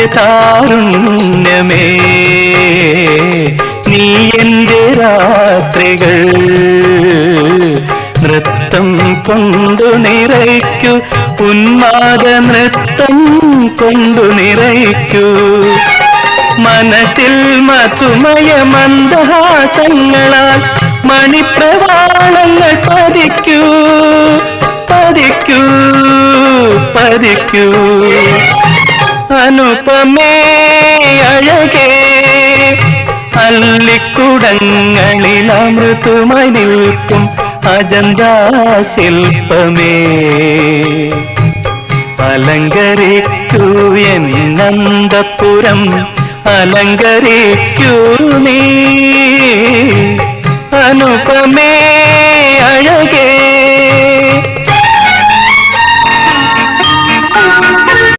നിന്റെ താരുണ്യമേ നീ എന്റെ രാത്രികൾ നൃത്തം കൊണ്ടു നിറയ്ക്കൂ, ഉന്മാദ നൃത്തം കൊണ്ടു നിറയ്ക്കൂ. മനസ്സിൽ മധുമയ മന്ദഹാസങ്ങളാൽ മണിപ്രവാളങ്ങൾ പതിക്കൂ പതിക്കൂ പതിക്കൂ. അനുപമേ അഴകേ അല്ലിക്കുടങ്ങളിൽ അമൃതുമായി നിൽക്കും അജന്താ ശില്പമേ. അലങ്കരിക്കൂ എന്നന്തപുരം അലങ്കരിക്കൂ നീ. അനുപമേ അഴകേ